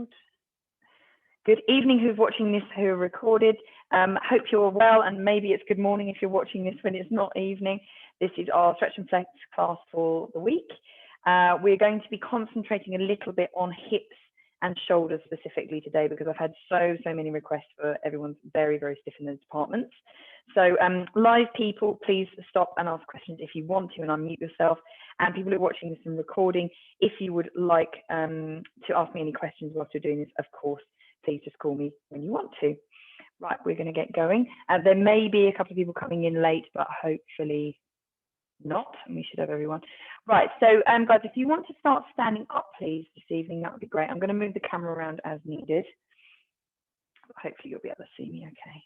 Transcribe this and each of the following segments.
record. Good evening who's watching this, who are recorded. Hope you're well, and maybe it's good morning if you're watching this when it's not evening. This is our Stretch and Flex class for the week. We're going to be concentrating a little bit on hips and shoulders specifically today, because I've had so many requests for everyone's very stiff in those departments. So live people, please stop and ask questions if you want to, and unmute yourself. And people who are watching this and recording, if you would like to ask me any questions whilst you're doing this, of course, please just call me when you want to. Right, we're going to get going. There may be a couple of people coming in late, but hopefully not, and we should have everyone. Right, so guys, if you want to start standing up, please, this evening, that would be great. I'm going to move the camera around as needed. Hopefully you'll be able to see me okay.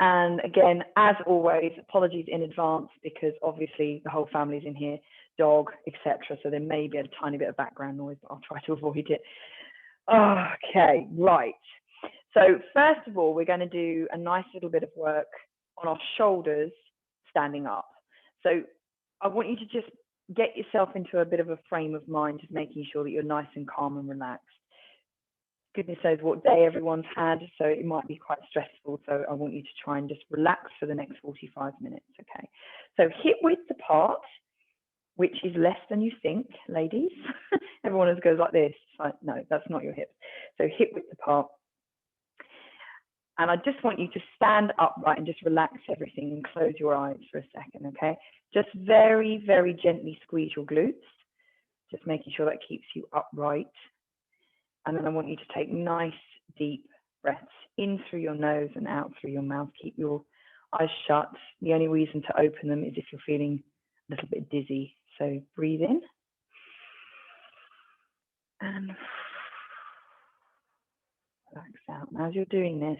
And again, as always, apologies in advance, because obviously the whole family's in here, dog, etc. So there may be a tiny bit of background noise, but I'll try to avoid it. Okay, right. So first of all, we're going to do a nice little bit of work on our shoulders standing up. So I want you to just get yourself into a bit of a frame of mind, just making sure that you're nice and calm and relaxed. Goodness knows what day everyone's had, so it might be quite stressful. So I want you to try and just relax for the next 45 minutes, okay? So hip width apart, which is less than you think, ladies. Everyone else goes like this. Like, no, that's not your hips. So hip width apart. And I just want you to stand upright and just relax everything and close your eyes for a second, okay? Just very gently squeeze your glutes, just making sure that keeps you upright. And then I want you to take nice, deep breaths in through your nose and out through your mouth. Keep your eyes shut. The only reason to open them is if you're feeling a little bit dizzy. So breathe in. And relax out. Now, as you're doing this,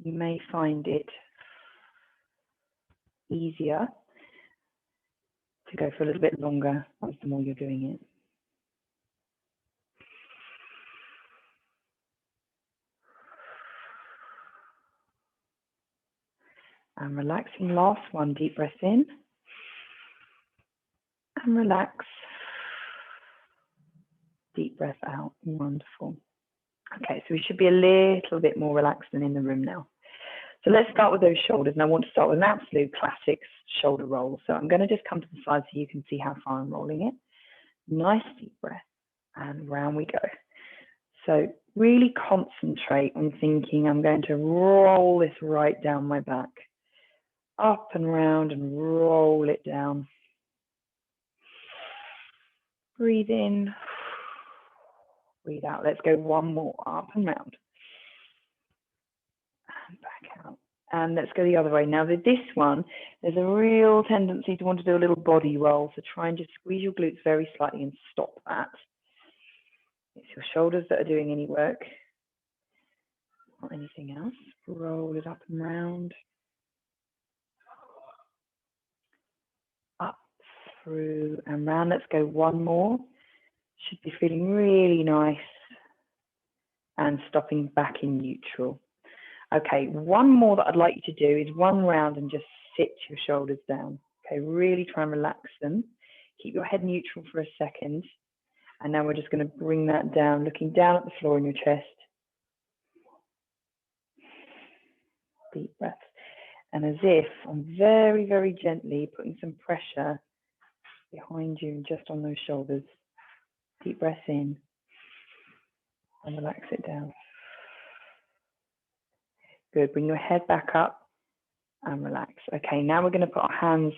you may find it easier to go for a little bit longer the more you're doing it. And relaxing, last one, deep breath in. And relax. Deep breath out. Wonderful. Okay, so we should be a little bit more relaxed than in the room now. So let's start with those shoulders. And I want to start with an absolute classic shoulder roll. So I'm going to just come to the side so you can see how far I'm rolling it. Nice deep breath. And round we go. So really concentrate on thinking I'm going to roll this right down my back. Up and round and roll it down. Breathe in. Breathe out. Let's go one more. Up and round. And back out. And let's go the other way. Now with this one, there's a real tendency to want to do a little body roll. So try and just squeeze your glutes very slightly and stop that. It's your shoulders that are doing any work, not anything else. Roll it up and round. Up, through and round. Let's go one more. Should be feeling really nice. And stopping back in neutral. Okay, one more that I'd like you to do is one round and just sit your shoulders down. Okay, really try and relax them. Keep your head neutral for a second. And now we're just going to bring that down, looking down at the floor in your chest. Deep breath. And as if I'm very gently putting some pressure behind you and just on those shoulders. Deep breath in and relax it down. Good, bring your head back up and relax. Okay, now we're going to put our hands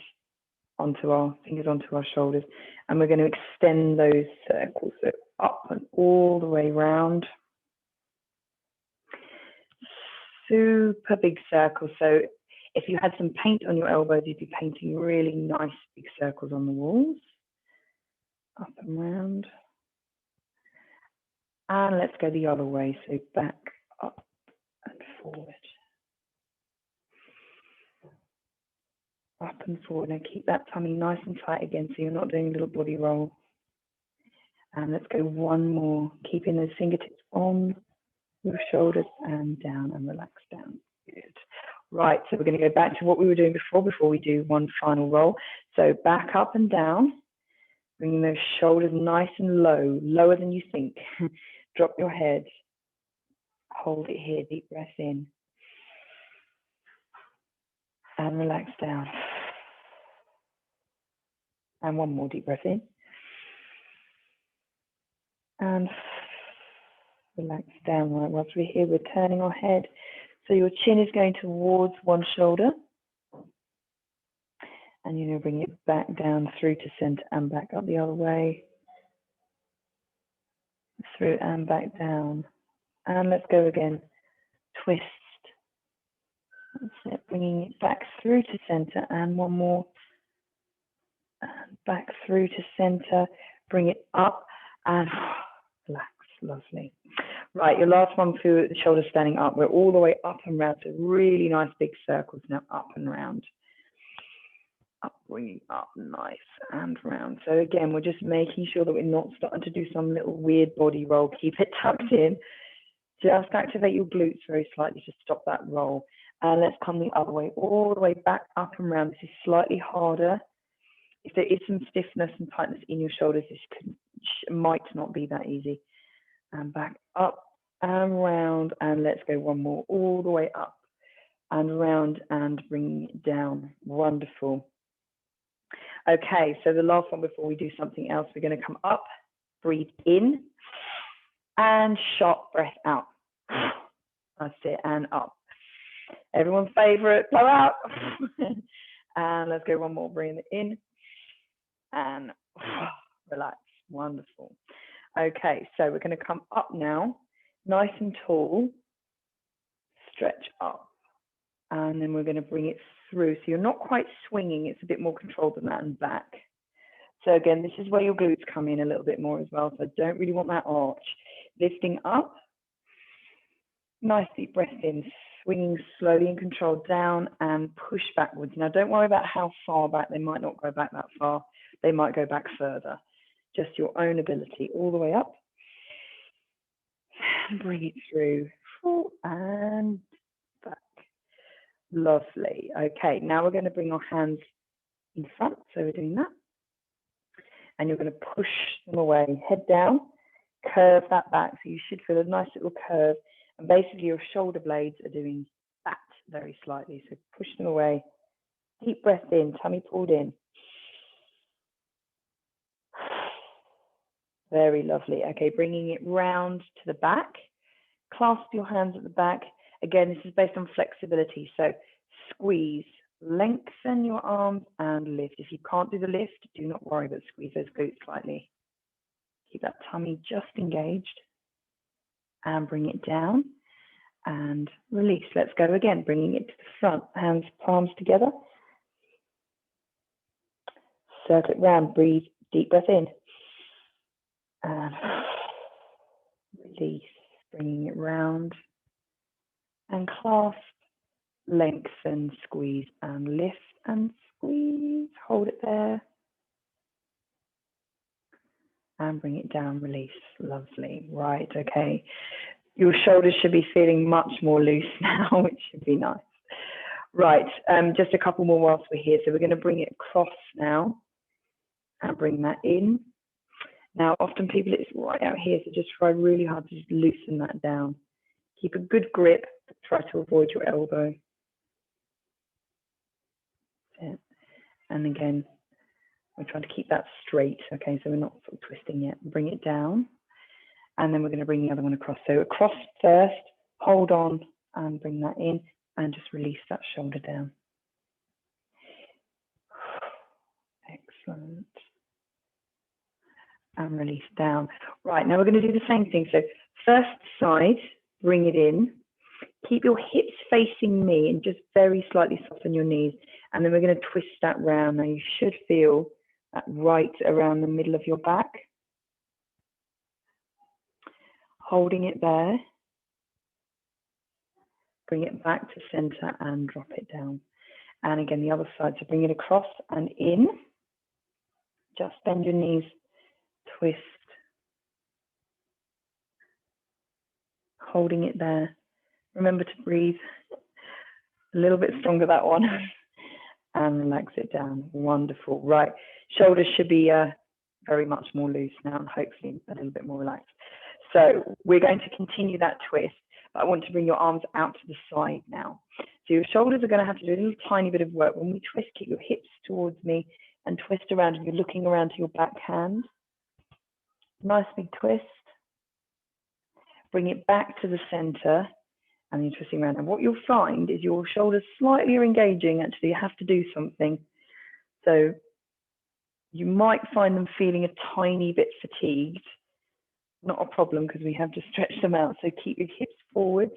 onto our fingers onto our shoulders, and we're going to extend those circles, so up and all the way round. Super big circles. So if you had some paint on your elbows, you'd be painting really nice big circles on the walls. Up and round. And let's go the other way. So back, up and forward. Up and forward. Now keep that tummy nice and tight again so you're not doing a little body roll. And let's go one more. Keeping those fingertips on your shoulders and down and relax down. Good. Right, so we're going to go back to what we were doing before we do one final roll. So back up and down. Bringing those shoulders nice and low, lower than you think. Drop your head. Hold it here, deep breath in. And relax down. And one more deep breath in. And relax down. Right, whilst we're here, we're turning our head. So your chin is going towards one shoulder. And you're going to bring it back down through to center and back up the other way. Through and back down. And let's go again. Twist. That's it. Bringing it back through to center and one more. And back through to center. Bring it up and relax. Lovely. Right, your last one through the shoulders standing up. We're all the way up and round. So really nice big circles now, up and round. Up, bringing up, nice and round. So again, we're just making sure that we're not starting to do some little weird body roll. Keep it tucked in. Just activate your glutes very slightly to stop that roll. And let's come the other way, all the way back up and round. This is slightly harder. If there is some stiffness and tightness in your shoulders, this might not be that easy. And back up and round. And let's go one more, all the way up and round and bring it down. Wonderful. Okay, so the last one before we do something else, we're going to come up, breathe in, and sharp breath out. That's it, and up. Everyone's favorite, blow out. And let's go one more, breathe in, and relax. Wonderful. Okay, so we're going to come up now, nice and tall, stretch up, and then we're going to bring it through. So you're not quite swinging, it's a bit more controlled than that, and back. So again, this is where your glutes come in a little bit more as well. So I don't really want that arch. Lifting up, nice deep breath in, swinging slowly and controlled down and push backwards. Now don't worry about how far back, they might not go back that far. They might go back further. Just your own ability, all the way up. And bring it through, and back. Lovely. Okay, now we're going to bring our hands in front. So we're doing that. And you're going to push them away, head down, curve that back. So you should feel a nice little curve. And basically your shoulder blades are doing that very slightly. So push them away. Deep breath in, tummy pulled in. Very lovely. Okay, bringing it round to the back. Clasp your hands at the back. Again, this is based on flexibility. So squeeze, lengthen your arms and lift. If you can't do the lift, do not worry, but squeeze those glutes slightly. Keep that tummy just engaged. And bring it down and release. Let's go again, bringing it to the front. Hands, palms together. Circle it round, breathe, deep breath in. And release, bringing it round. And clasp, lengthen, squeeze, and lift and squeeze. Hold it there. And bring it down, release. Lovely. Right, okay. Your shoulders should be feeling much more loose now, which should be nice. Right, just a couple more whilst we're here. So we're going to bring it across now and bring that in. Now, often people, it's right out here, so just try really hard to just loosen that down. Keep a good grip, try to avoid your elbow. And again, we're trying to keep that straight, okay, so we're not sort of twisting yet. Bring it down, and then we're going to bring the other one across. So across first, hold on, and bring that in, and just release that shoulder down. Excellent. And release down. Right, now we're going to do the same thing. So first side, bring it in. Keep your hips facing me and just very slightly soften your knees. And then we're going to twist that round. Now you should feel that right around the middle of your back. Holding it there. Bring it back to center and drop it down. And again, the other side. So bring it across and in. Just bend your knees. Twist. Holding it there. Remember to breathe. A little bit stronger, that one. And relax it down. Wonderful. Right. Shoulders should be very much more loose now and hopefully a little bit more relaxed. So we're going to continue that twist, but I want to bring your arms out to the side now. So your shoulders are going to have to do a little tiny bit of work. When we twist, keep your hips towards me and twist around, and you're looking around to your back hand. Nice big twist. Bring it back to the center, and then twisting around. And what you'll find is your shoulders slightly are engaging. Actually, you have to do something. So you might find them feeling a tiny bit fatigued. Not a problem, because we have to stretch them out. So keep your hips forwards,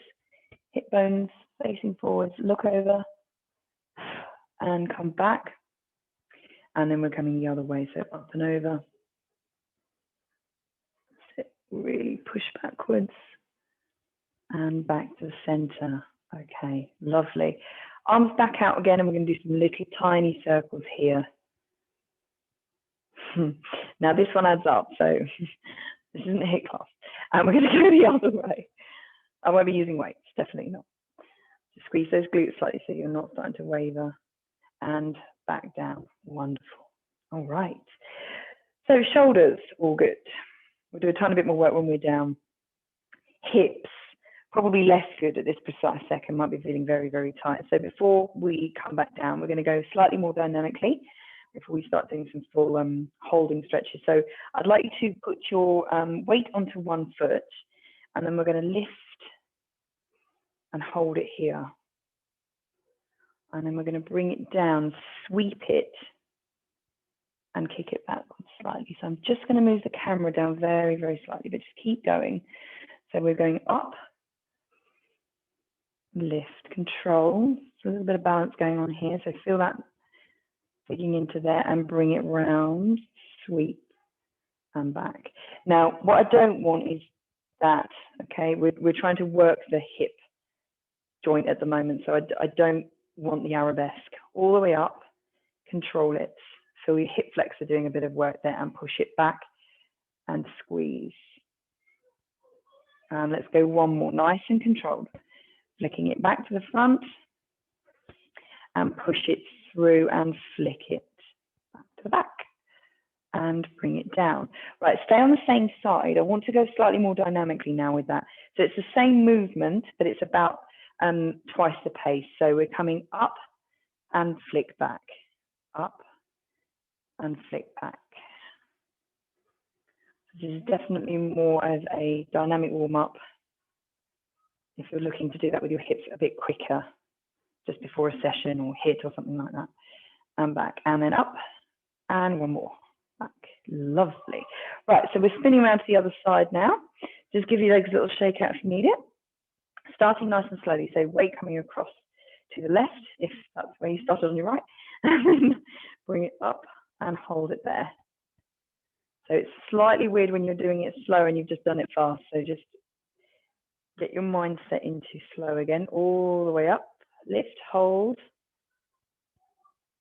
hip bones facing forwards, look over and come back. And then we're coming the other way, so up and over. Sit, really push backwards and back to the center. Okay, lovely. Arms back out again, and we're going to do some little tiny circles here. Now this one adds up, so this isn't a HIIT class. And we're going to go the other way. I won't be using weights, definitely not. Just squeeze those glutes slightly so you're not starting to waver. And back down. Wonderful. All right. So shoulders, all good. We'll do a tiny bit more work when we're down. Hips, probably less good at this precise second, might be feeling very, very tight. So before we come back down, we're going to go slightly more dynamically before we start doing some full holding stretches. So I'd like you to put your weight onto one foot, and then we're going to lift and hold it here. And then we're going to bring it down, sweep it, and kick it backwards slightly. So I'm just going to move the camera down very, very slightly, but just keep going. So we're going up, lift, control. So a little bit of balance going on here. So feel that digging into there, and bring it round, sweep, and back. Now, what I don't want is that, okay? We're trying to work the hip joint at the moment, so I don't want the arabesque. All the way up, control it. Feel your hip flexor doing a bit of work there, and push it back and squeeze. And let's go one more, nice and controlled. Flicking it back to the front and push it through and flick it back to the back and bring it down. Right, stay on the same side. I want to go slightly more dynamically now with that. So it's the same movement, but it's about twice the pace. So we're coming up and flick back, up and flick back. This is definitely more as a dynamic warm-up if you're looking to do that with your hips a bit quicker, just before a session or HIIT or something like that. And back, and then up, and one more, back. Lovely. Right, so we're spinning around to the other side now. Just give your legs a little shake out if you need it. Starting nice and slowly, so weight coming across to the left, if that's where you started on your right, and then bring it up and hold it there. So it's slightly weird when you're doing it slow and you've just done it fast, so just get your mindset into slow again, all the way up, lift, hold,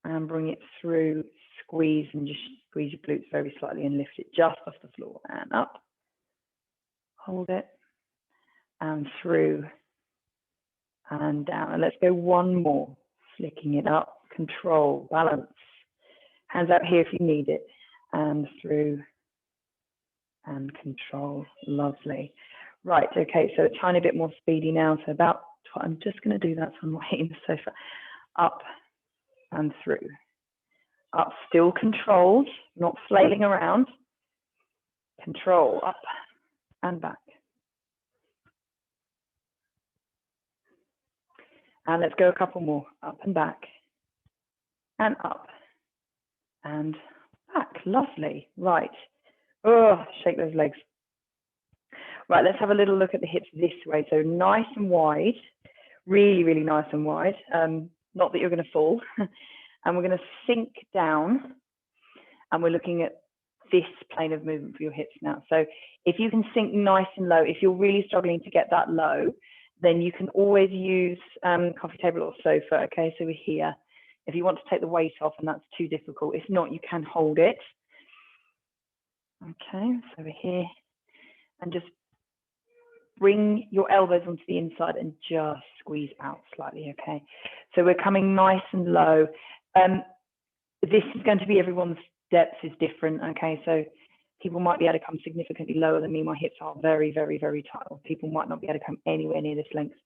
and bring it through, squeeze, and just squeeze your glutes very slightly and lift it just off the floor, and up, hold it, and through, and down. And let's go one more, flicking it up, control, balance, hands out here if you need it, and through, and control. Lovely. Right, okay, so a tiny bit more speedy now, so about, I'm just going to do that so I'm not hitting the sofa, up and through. Up, still controlled, not flailing around. Control, up and back. And let's go a couple more, up and back, and up, and back. Lovely, right. Oh, shake those legs. Right, let's have a little look at the hips this way. So nice and wide, really, really nice and wide. Not that you're going to fall. And we're going to sink down, and we're looking at this plane of movement for your hips now. So if you can sink nice and low, if you're really struggling to get that low, then you can always use coffee table or sofa. Okay, so we're here. If you want to take the weight off and that's too difficult, if not, you can hold it. Okay, so we're here, and just bring your elbows onto the inside and just squeeze out slightly, okay? So we're coming nice and low. This is going to be everyone's depth is different. Okay, so people might be able to come significantly lower than me. My hips are very, very, very tight. People might not be able to come anywhere near this length.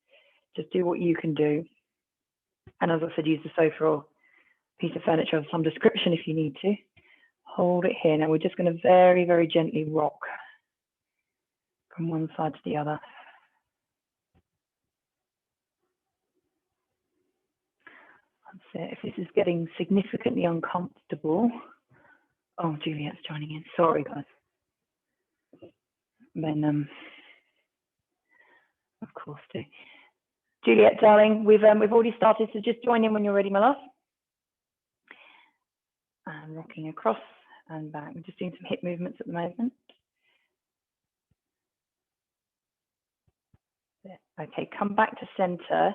Just do what you can do. And as I said, use the sofa or piece of furniture of some description if you need to. Hold it here. Now we're just going to very, very gently rock from one side to the other. That's it. If this is getting significantly uncomfortable, oh, Juliet's joining in. Sorry, guys. Then, of course, do. Juliet, darling, we've already started, so just join in when you're ready, my love. And rocking across and back. We're just doing some hip movements at the moment. Okay, come back to center,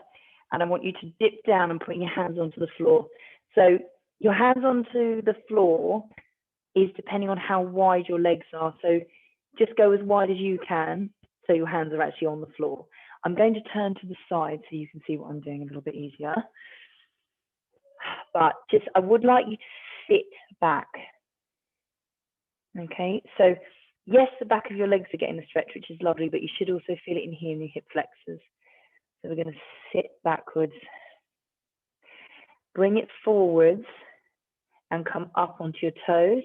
and I want you to dip down and put your hands onto the floor. So your hands onto the floor is depending on how wide your legs are. So just go as wide as you can, so your hands are actually on the floor. I'm going to turn to the side so you can see what I'm doing a little bit easier. But just, I would like you to sit back. Okay, so yes, the back of your legs are getting a stretch, which is lovely, but you should also feel it in here in your hip flexors. So we're going to sit backwards, bring it forwards, and come up onto your toes.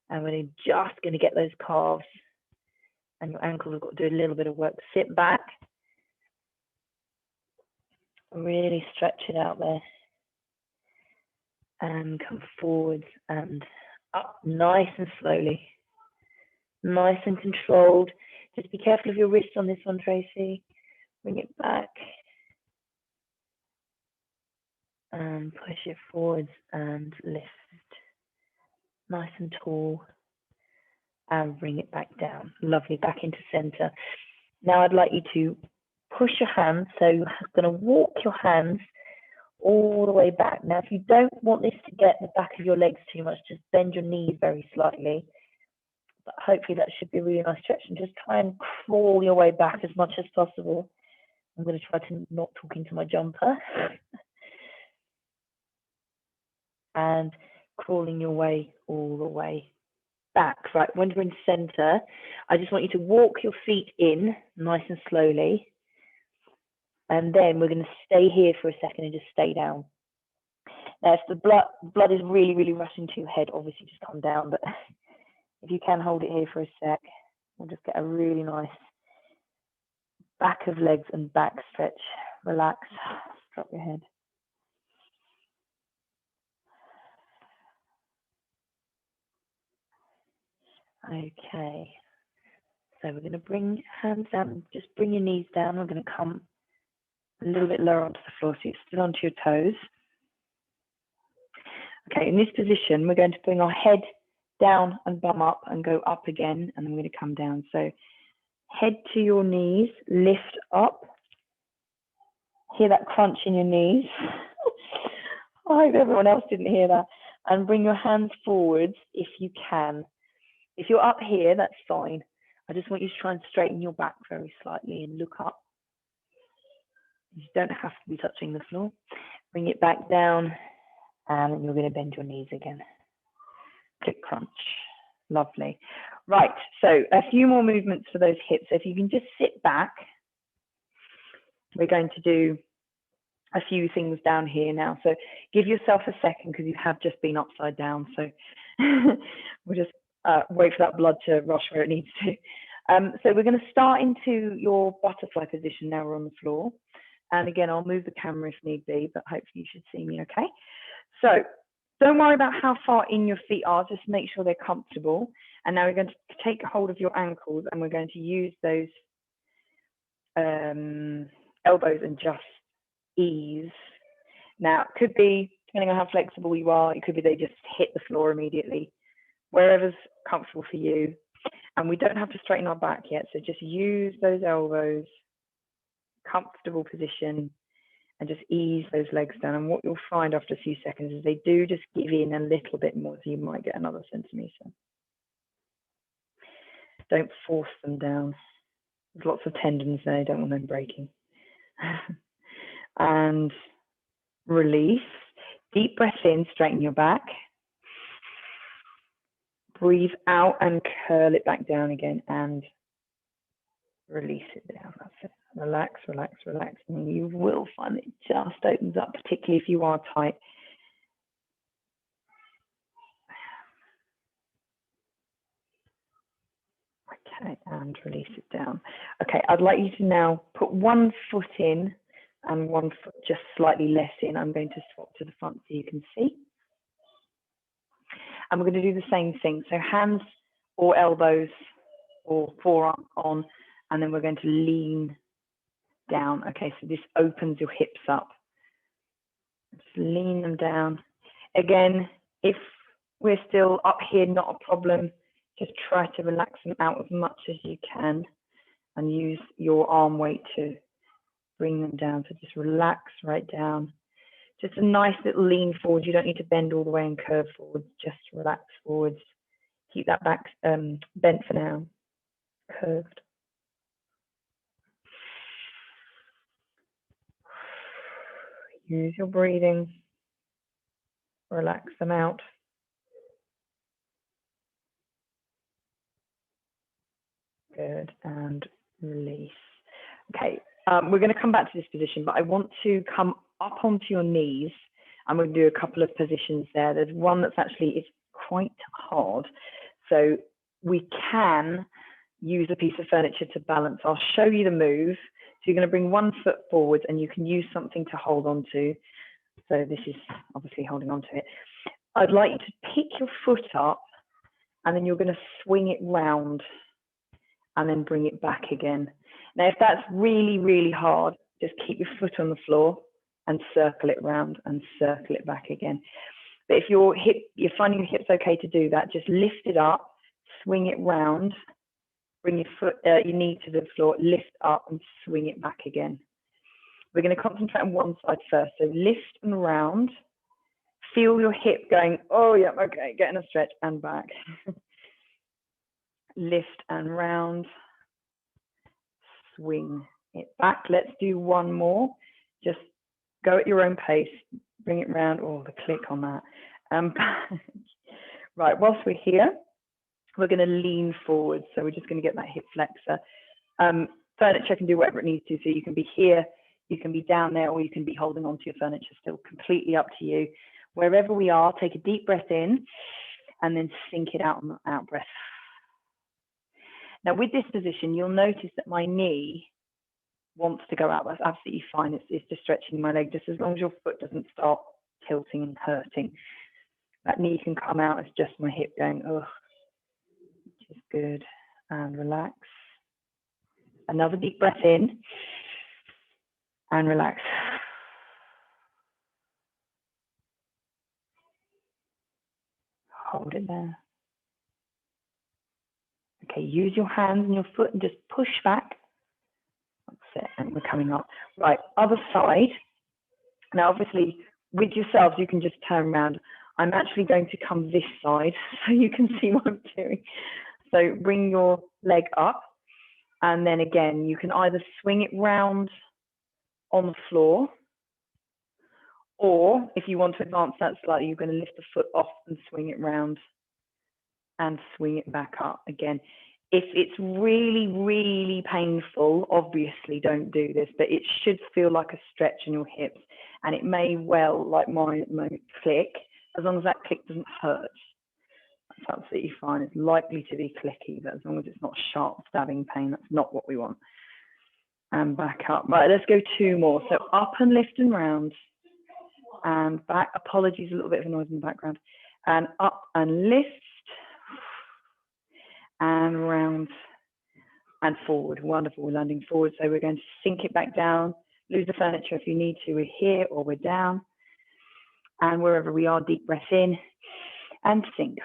And we're just going to get those calves and your ankles have got to do a little bit of work. Sit back, really stretch it out there, and come forwards and up, nice and slowly, nice and controlled. Just be careful of your wrists on this one, Tracy. Bring it back and push it forwards and lift, nice and tall, and bring it back down. Lovely, back into center. Now I'd like you to push your hands, so you're going to walk your hands all the way back. Now, if you don't want this to get the back of your legs too much, just bend your knees very slightly. But hopefully that should be a really nice stretch, and just try and crawl your way back as much as possible. I'm going to try to not talk into my jumper. And crawling your way all the way back. Right, when you're in center, I just want you to walk your feet in nice and slowly. And then we're going to stay here for a second and just stay down. Now, if the blood is really, really rushing to your head, obviously just come down. But if you can hold it here for a sec, we'll just get a really nice back of legs and back stretch. Relax, drop your head. Okay, so we're going to bring hands down, just bring your knees down. We're going to come a little bit lower onto the floor so you're still onto your toes. Okay, in this position, we're going to bring our head down and bum up and go up again, and then we're going to come down. So head to your knees, lift up. Hear that crunch in your knees? I hope everyone else didn't hear that. And bring your hands forwards if you can. If you're up here, that's fine. I just want you to try and straighten your back very slightly and look up. You don't have to be touching the floor. Bring it back down, and then you're going to bend your knees again. Click crunch. Lovely. Right, so a few more movements for those hips. So if you can just sit back, we're going to do a few things down here now. So give yourself a second because you have just been upside down. So we'll just wait for that blood to rush where it needs to. So we're going to start into your butterfly position now we're on the floor. And again, I'll move the camera if need be, but hopefully you should see me okay. So don't worry about how far in your feet are, just make sure they're comfortable. And now we're going to take hold of your ankles and we're going to use those elbows and just ease. Now, it could be, depending on how flexible you are, it could be they just hit the floor immediately, wherever's comfortable for you. And we don't have to straighten our back yet, so just use those elbows, comfortable position, and just ease those legs down. And what you'll find after a few seconds is they do just give in a little bit more, so you might get another centimetre. Don't force them down. There's lots of tendons there, you don't want them breaking. And release. Deep breath in, straighten your back. Breathe out and curl it back down again and release it down. That's it. Relax, relax, relax. And you will find it just opens up, particularly if you are tight. Okay, and release it down. Okay, I'd like you to now put one foot in and one foot just slightly less in. I'm going to swap to the front so you can see. And we're going to do the same thing. So hands or elbows or forearm on, and then we're going to lean down. Okay, so this opens your hips up. Just lean them down. Again, if we're still up here, not a problem. Just try to relax them out as much as you can and use your arm weight to bring them down. So just relax right down. Just a nice little lean forward. You don't need to bend all the way and curve forward. Just relax forwards. Keep that back bent for now. Curved. Use your breathing. Relax them out. Good, and release. Okay, we're going to come back to this position, but I want to come up onto your knees. I'm going to do a couple of positions there. There's one that's actually is quite hard. So we can use a piece of furniture to balance. I'll show you the move. So you're going to bring one foot forward and you can use something to hold on to. So this is obviously holding on to it. I'd like you to pick your foot up and then you're going to swing it round and then bring it back again. Now, if that's really, really hard, just keep your foot on the floor and circle it round and circle it back again. But if you're finding your hips okay to do that, just lift it up, swing it round, bring your foot, your knee to the floor, lift up and swing it back again. We're going to concentrate on one side first. So lift and round. Feel your hip going, oh yeah, okay, getting a stretch and back. Lift and round, swing it back. Let's do one more. Just go at your own pace, bring it round. Oh, the click on that. Right, whilst we're here, we're going to lean forward. So we're just going to get that hip flexor. Furniture can do whatever it needs to. So you can be here, you can be down there, or you can be holding onto your furniture, still completely up to you. Wherever we are, take a deep breath in and then sink it out on the out breath. Now with this position, you'll notice that my knee wants to go out. That's absolutely fine. It's just stretching my leg, just as long as your foot doesn't start tilting and hurting. That knee can come out as just my hip going, oh, which is good. And relax. Another deep breath in and relax. Hold it there. Okay, use your hands and your foot and just push back. That's it, and we're coming up. Right, other side. Now, obviously, with yourselves, you can just turn around. I'm actually going to come this side so you can see what I'm doing. So bring your leg up, and then again, you can either swing it round on the floor, or if you want to advance that slightly, you're going to lift the foot off and swing it round and swing it back up again. If it's really, really painful, obviously don't do this, but it should feel like a stretch in your hips, and it may well, like mine at the moment, click, as long as that click doesn't hurt. That's absolutely fine. It's likely to be clicky, but as long as it's not sharp stabbing pain, that's not what we want. And back up. Right, let's go two more. So up and lift and round, and back. Apologies, a little bit of a noise in the background. And up and lift, and round and forward. Wonderful. We're landing forward. So we're going to sink it back down, lose the furniture if you need to. We're here or we're down. And wherever we are, deep breath in and sink.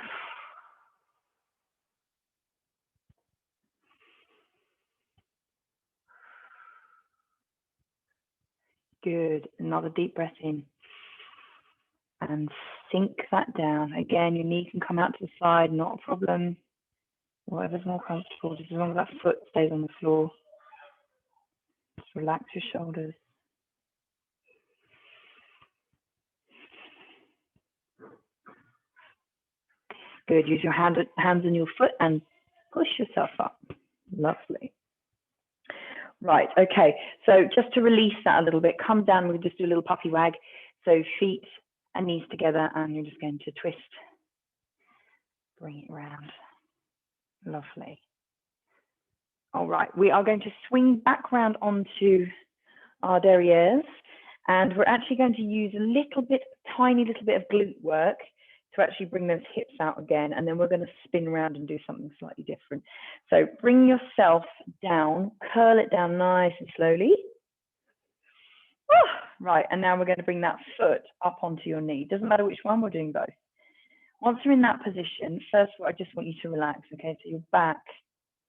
Good. Another deep breath in and sink that down. Again, your knee can come out to the side, not a problem. Whatever's more comfortable, just as long as that foot stays on the floor. Just relax your shoulders. Good. Use your hands on your foot and push yourself up. Lovely. Right, okay. So just to release that a little bit, come down, we'll just do a little puppy wag. So feet and knees together, and you're just going to twist. Bring it round. Lovely. All right, we are going to swing back round onto our derrieres, and we're actually going to use a little bit, tiny little bit of glute work to actually bring those hips out again, and then we're going to spin around and do something slightly different. So bring yourself down, curl it down nice and slowly. Right, and now we're going to bring that foot up onto your knee. Doesn't matter which one, we're doing both. Once you're in that position, first of all, I just want you to relax, okay? So your back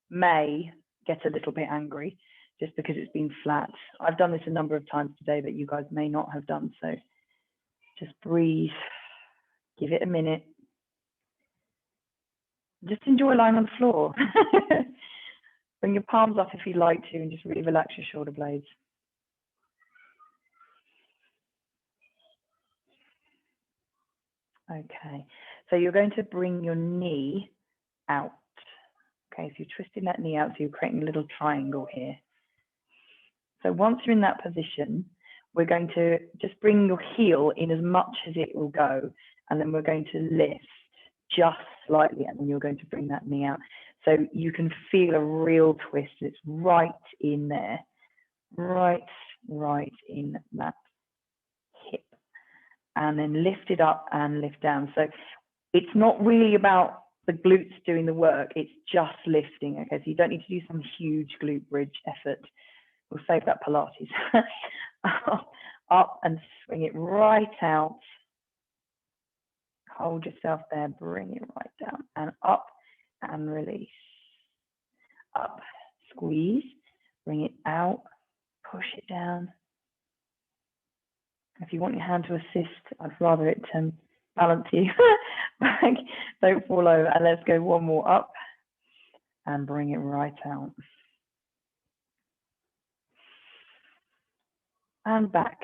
may get a little bit angry just because it's been flat. I've done this a number of times today that you guys may not have done, so just breathe, give it a minute. Just enjoy lying on the floor. Bring your palms up if you'd like to and just really relax your shoulder blades. Okay, so you're going to bring your knee out. Okay, so you're twisting that knee out, so you're creating a little triangle here. So once you're in that position, we're going to just bring your heel in as much as it will go, and then we're going to lift just slightly, and then you're going to bring that knee out. So you can feel a real twist. It's right in there, right in that hip. And then lift it up and lift down. So it's not really about the glutes doing the work, it's just lifting, okay? So you don't need to do some huge glute bridge effort. We'll save that Pilates. Up and swing it right out. Hold yourself there, bring it right down and up and release. Up, squeeze, bring it out, push it down. If you want your hand to assist, I'd rather it balance you back, don't fall over. And let's go one more up and bring it right out. And back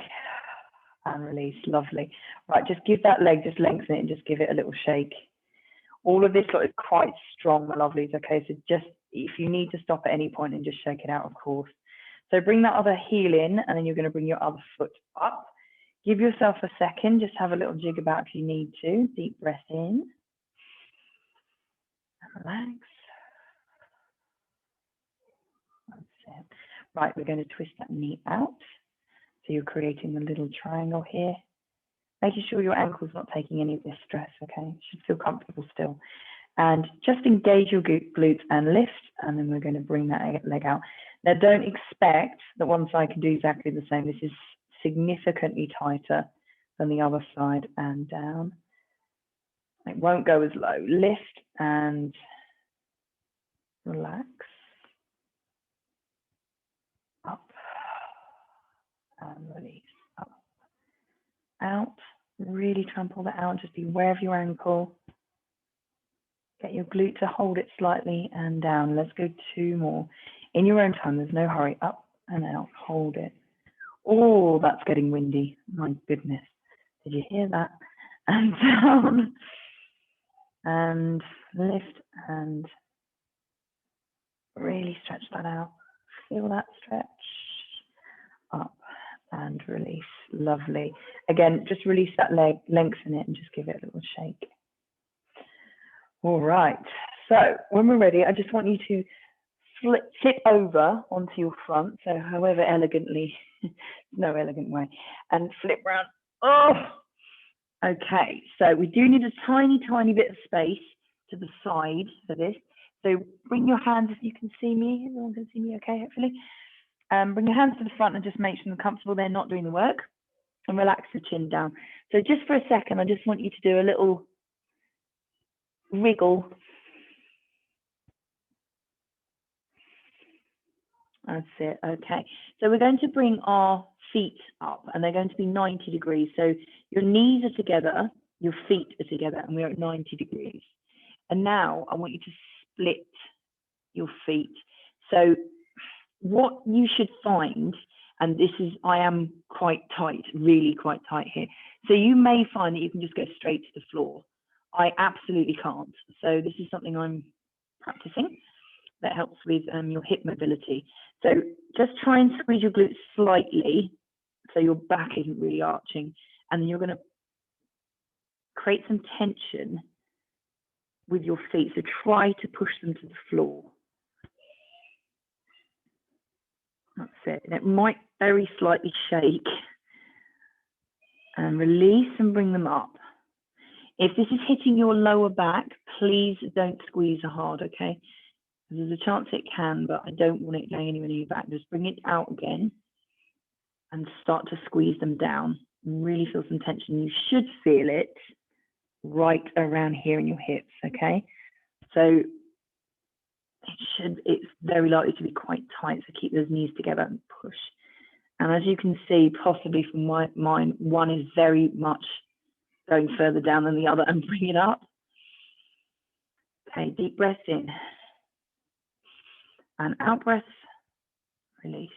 and release, lovely. Right, just give that leg, just lengthen it and just give it a little shake. All of this is quite strong, my lovelies, okay? So just, if you need to stop at any point and just shake it out, of course. So bring that other heel in and then you're gonna bring your other foot up. Give yourself a second, just have a little jig about if you need to. Deep breath in. And relax. That's it. Right, we're going to twist that knee out. So you're creating a little triangle here. Making sure your ankle's not taking any of this stress, okay? You should feel comfortable still. And just engage your glutes and lift, and then we're going to bring that leg out. Now, don't expect that one side can do exactly the same. This is significantly tighter than the other side, and down. It won't go as low. Lift and relax. Up and release. Up, out. Really try and pull that out. Just be aware of your ankle. Get your glute to hold it slightly and down. Let's go 2 more. In your own time, there's no hurry. Up and out. Hold it. Oh, that's getting windy. My goodness. Did you hear that? And down. And lift and really stretch that out. Feel that stretch. Up and release. Lovely. Again, just release that leg, lengthen it, and just give it a little shake. All right. So when we're ready, I just want you to flip over onto your front. So however elegantly, no elegant way, and flip around. Oh, okay. So we do need a tiny, tiny bit of space to the side for this. So bring your hands, if you can see me. Everyone can see me okay, hopefully. Bring your hands to the front and just make sure they're comfortable. They're not doing the work. And relax the chin down. So just for a second, I just want you to do a little wriggle. That's it. Okay. So we're going to bring our feet up, and they're going to be 90 degrees. So your knees are together, your feet are together, and we're at 90 degrees. And now I want you to split your feet. So what you should find, and this is, I am quite tight, really quite tight here. So you may find that you can just go straight to the floor. I absolutely can't. So this is something I'm practicing that helps with your hip mobility. So just try and squeeze your glutes slightly so your back isn't really arching. And then you're going to create some tension with your feet. So try to push them to the floor. That's it. And it might very slightly shake. And release and bring them up. If this is hitting your lower back, please don't squeeze hard, okay? There's a chance it can, but I don't want it going anywhere near your back. Just bring it out again and start to squeeze them down. Really feel some tension. You should feel it right around here in your hips, okay? So it's very likely to be quite tight, so keep those knees together and push. And as you can see, possibly from mine, one is very much going further down than the other, and bring it up. Okay, deep breath in. And out breath, release.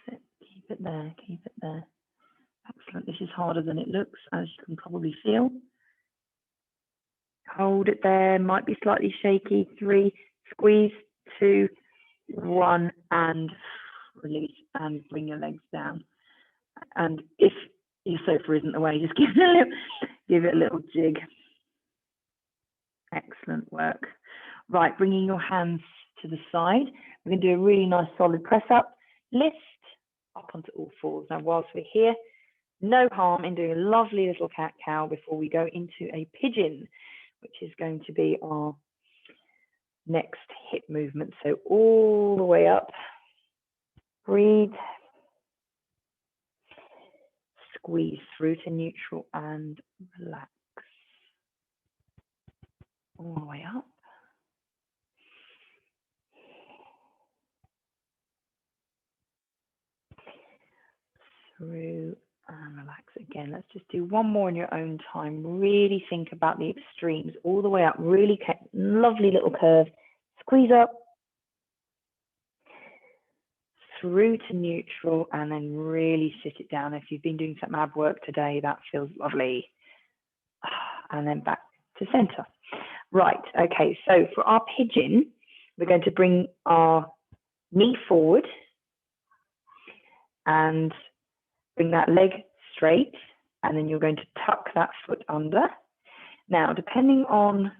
Sit. Keep it there, keep it there. Excellent. This is harder than it looks, as you can probably feel. Hold it there, might be slightly shaky. 3, squeeze, 2, 1, and release, and bring your legs down. And if your sofa isn't the way, just give it a little jig. Excellent work. Right, bringing your hands to the side. We're going to do a really nice solid press up, lift up onto all fours. Now, whilst we're here, no harm in doing a lovely little cat-cow before we go into a pigeon, which is going to be our next hip movement. So all the way up, breathe, squeeze through to neutral and relax. All the way up. Through and relax again. Let's just do one more in your own time. Really think about the extremes all the way up. Really lovely little curve. Squeeze up. Through to neutral and then really sit it down. If you've been doing some ab work today, that feels lovely. And then back to center. Right, okay, so for our pigeon, we're going to bring our knee forward and bring that leg straight, and then you're going to tuck that foot under. Now, depending on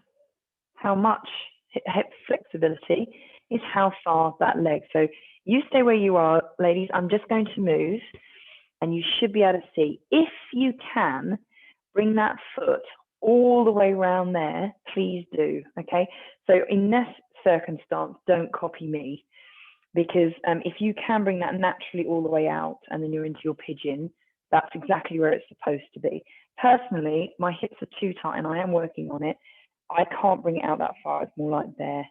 how much hip flexibility is how far that leg. So you stay where you are, ladies. I'm just going to move, and you should be able to see. If you can, bring that foot all the way around there, please do, okay? So in this circumstance, don't copy me, because if you can bring that naturally all the way out and then you're into your pigeon, that's exactly where it's supposed to be. Personally, my hips are too tight and I am working on it. I can't bring it out that far. It's more like there.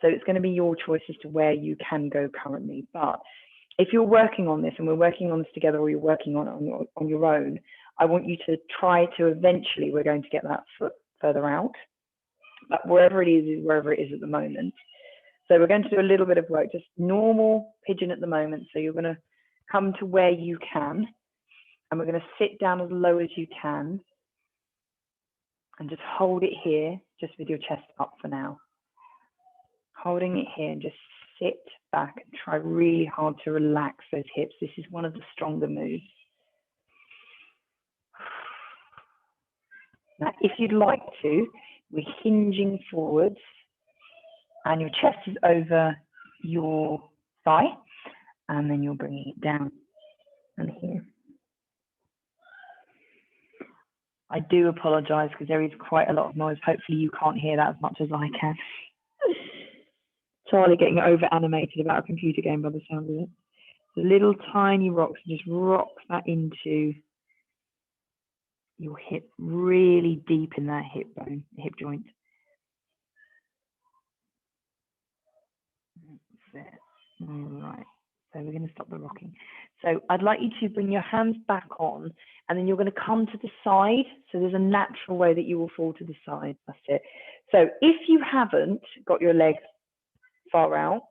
So it's going to be your choice as to where you can go currently. But if you're working on this and we're working on this together, or you're working on it on your own, I want you to try to eventually, we're going to get that foot further out. But wherever it is wherever it is at the moment. So we're going to do a little bit of work, just normal pigeon at the moment. So you're going to come to where you can, and we're going to sit down as low as you can and just hold it here, just with your chest up for now. Holding it here and just sit back and try really hard to relax those hips. This is one of the stronger moves. Now, if you'd like to, we're hinging forwards and your chest is over your thigh, and then you're bringing it down and here. I do apologize because there is quite a lot of noise. Hopefully you can't hear that as much as I can. Charlie getting over animated about a computer game by the sound of it. The little tiny rocks, just rock that into your hip, really deep in that hip bone, hip joint. That's it. All right. So we're going to stop the rocking. So I'd like you to bring your hands back on, and then you're going to come to the side. So there's a natural way that you will fall to the side. That's it. So if you haven't got your legs far out,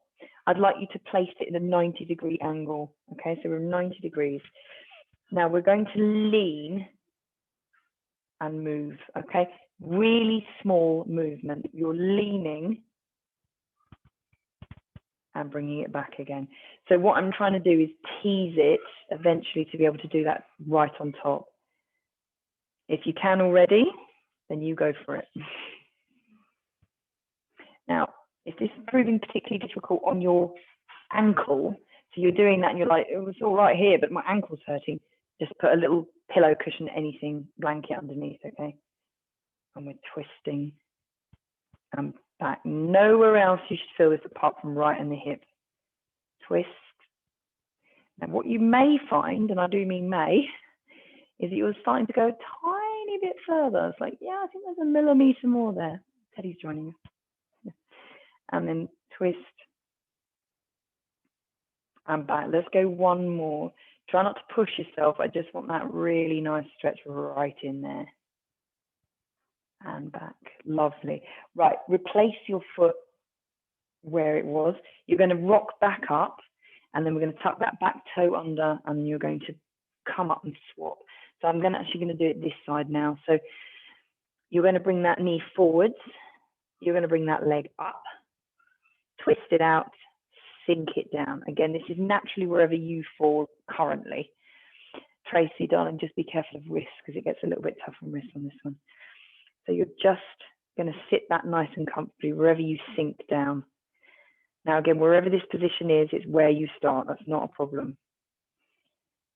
I'd like you to place it in a 90-degree angle. Okay, so we're 90 degrees. Now we're going to lean and move, okay? Really small movement. You're leaning and bringing it back again. So what I'm trying to do is tease it eventually to be able to do that right on top. If you can already, then you go for it. Now, if this is proving particularly difficult on your ankle, so you're doing that and you're like, it was all right here, but my ankle's hurting, just put a little pillow cushion, anything, blanket underneath, okay? And we're twisting and back. Nowhere else you should feel this apart from right in the hip. Twist. Now, what you may find, and I do mean may, is that you're starting to go a tiny bit further. It's like, yeah, I think there's a millimetre more there. Teddy's joining us. And then twist and back. Let's go one more. Try not to push yourself. I just want that really nice stretch right in there. And back. Lovely. Right, replace your foot where it was. You're going to rock back up, and then we're going to tuck that back toe under, and you're going to come up and swap. So I'm actually going to do it this side now. So you're going to bring that knee forwards. You're going to bring that leg up, twist it out, sink it down. Again, this is naturally wherever you fall currently. Tracy, darling, just be careful of wrists because it gets a little bit tough on wrists on this one. So you're just going to sit that nice and comfortably wherever you sink down. Now, again, wherever this position is, it's where you start. That's not a problem.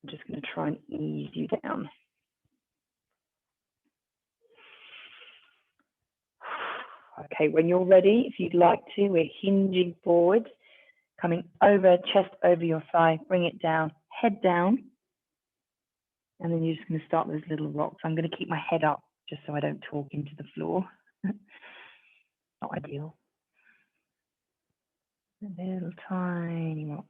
I'm just going to try and ease you down. Okay, when you're ready, if you'd like to, we're hinging forward, coming over, chest over your thigh, bring it down, head down. And then you're just going to start those little rocks. I'm going to keep my head up just so I don't talk into the floor. Not ideal. A little tiny rock.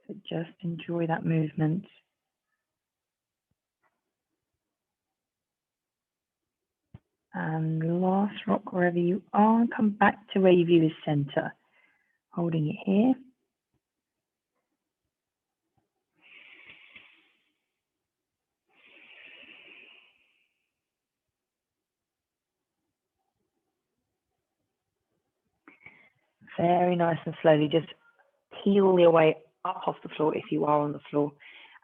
So just enjoy that movement. And last rock wherever you are, come back to where you view the center. Holding it here. Very nice and slowly, just peel your way up off the floor if you are on the floor.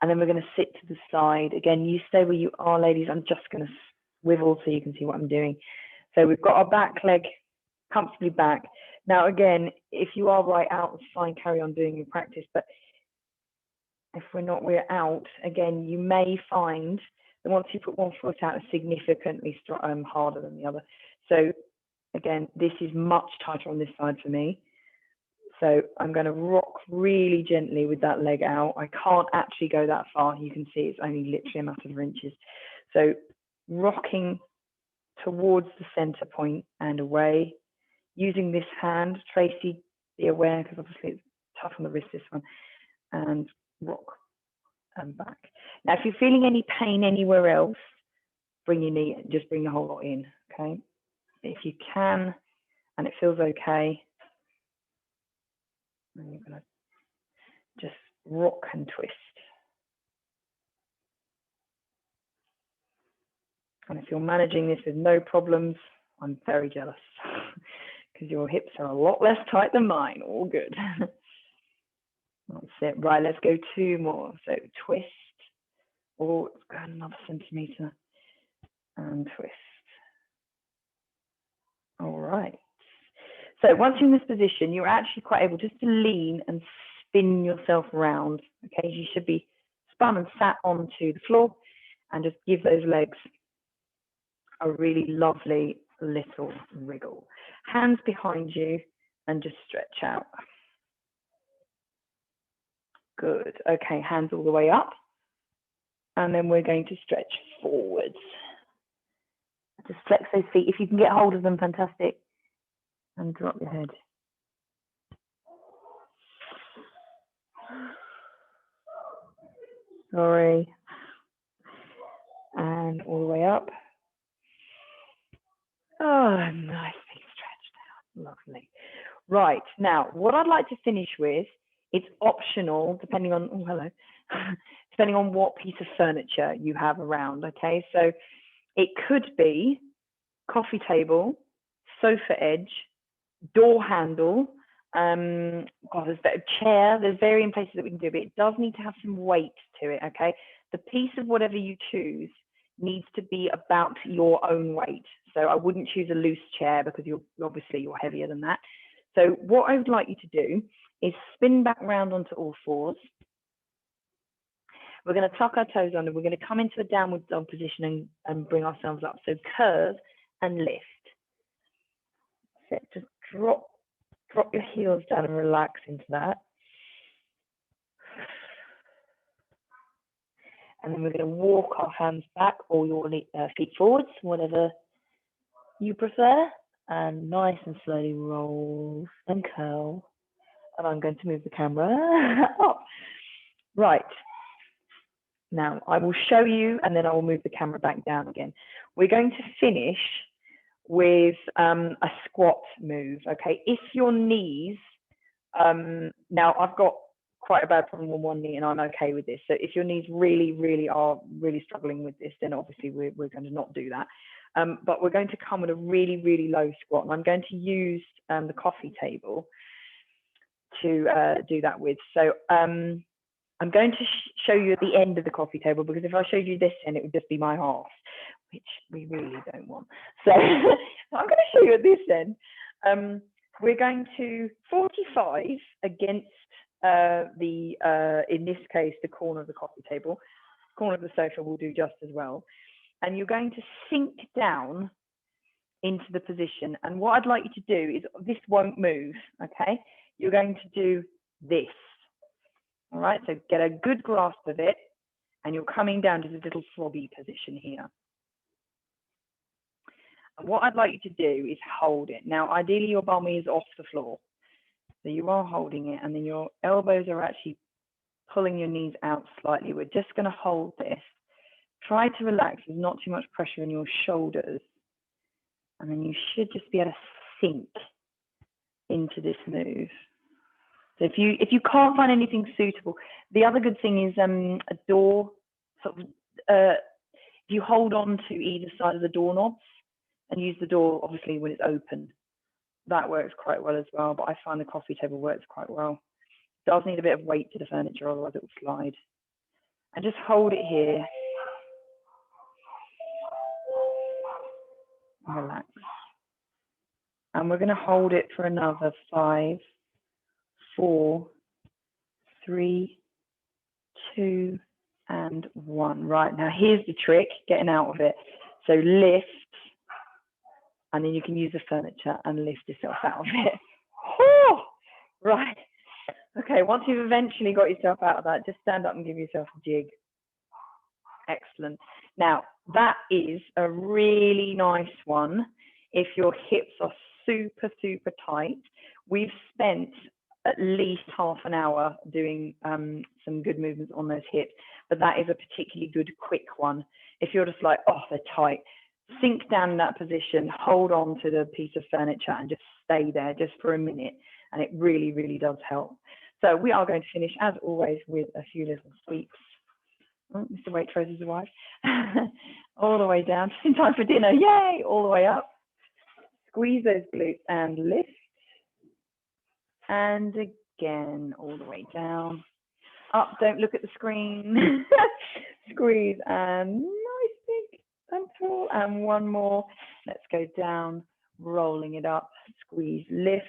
And then we're going to sit to the side. Again, you stay where you are, ladies. I'm just going to swivel so you can see what I'm doing. So we've got our back leg comfortably back. Now, again, if you are right out, it's fine, carry on doing your practice. But if we're out, again, you may find that once you put one foot out, it's significantly harder than the other. So again, this is much tighter on this side for me. So I'm going to rock really gently with that leg out. I can't actually go that far. You can see it's only literally a matter of inches. So rocking towards the center point and away. Using this hand, Tracy, be aware, because obviously it's tough on the wrist, this one, and rock and back. Now, if you're feeling any pain anywhere else, bring your knee, just bring the whole lot in, okay? If you can, and it feels okay, then you're gonna just rock and twist. And if you're managing this with no problems, I'm very jealous because your hips are a lot less tight than mine. All good. That's it. Right, let's go two more. So twist. Oh, let's go another centimetre and twist. All right. So once you're in this position, you're actually quite able just to lean and spin yourself around. Okay, you should be spun and sat onto the floor and just give those legs a really lovely little wriggle. Hands behind you and just stretch out. Good. Okay, hands all the way up. And then we're going to stretch forwards. Just flex those feet. If you can get hold of them, fantastic. And drop your head. Sorry. And all the way up. Oh, nice big stretch now. Lovely. Right, now what I'd like to finish with It's optional depending on, oh, hello, depending on what piece of furniture you have around, okay? So it could be coffee table, sofa edge, door handle, God, there's a chair, there's varying places that we can do, but it does need to have some weight to it, okay? The piece of whatever you choose needs to be about your own weight. So I wouldn't choose a loose chair because you're heavier than that. So what I would like you to do is spin back round onto all fours. We're going to tuck our toes under. We're going to come into a downward dog position and bring ourselves up. So curve and lift. So just drop your heels down and relax into that. And then we're going to walk our hands back or your feet forwards, whatever you prefer. And nice and slowly roll and curl. And I'm going to move the camera up. Right. Now I will show you and then I will move the camera back down again. We're going to finish with a squat move, okay? If your knees, now I've got quite a bad problem on one knee and I'm okay with this. So if your knees really are struggling with this, then obviously we're going to not do that. But we're going to come with a really low squat, and I'm going to use the coffee table to do that with. So I'm going to show you at the end of the coffee table, because if I showed you this end, it would just be my half, which we really don't want. So I'm going to show you at this end. We're going to 45 against in this case, the corner of the coffee table. Corner of the sofa will do just as well. And you're going to sink down into the position. And what I'd like you to do is, this won't move, okay? You're going to do this. All right, so get a good grasp of it, and you're coming down to this little froggy position here. And what I'd like you to do is hold it. Now, ideally, your bum is off the floor. So you are holding it, and then your elbows are actually pulling your knees out slightly. We're just going to hold this. Try to relax. There's not too much pressure in your shoulders. And then you should just be able to sink into this move. So if you can't find anything suitable, the other good thing is a door, sort of, if you hold on to either side of the doorknobs and use the door, obviously, when it's open, that works quite well as well. But I find the coffee table works quite well. It does need a bit of weight to the furniture, otherwise it will slide. And just hold it here. Relax. And we're going to hold it for another 5, 4, 3, 2, and 1. Right, now here's the trick, getting out of it. So lift, and then you can use the furniture and lift yourself out of it. Oh, right. Okay, once you've eventually got yourself out of that, just stand up and give yourself a jig. Excellent. Now, that is a really nice one if your hips are super tight. We've spent at least half an hour doing some good movements on those hips, but that is a particularly good quick one. If you're just like, oh, they're tight, sink down in that position, hold on to the piece of furniture and just stay there just for a minute, and it really does help. So we are going to finish, as always, with a few little sweeps. Oh, Mr. Waitrose has arrived. All the way down, just in time for dinner. Yay! All the way up. Squeeze those glutes and lift. And again, all the way down. Up, don't look at the screen. Squeeze and nice big and tall. And one more. Let's go down, rolling it up. Squeeze, lift.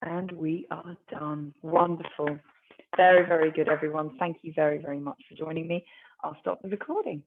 And we are done. Wonderful. Very good, everyone. Thank you very much for joining me. I'll stop the recording.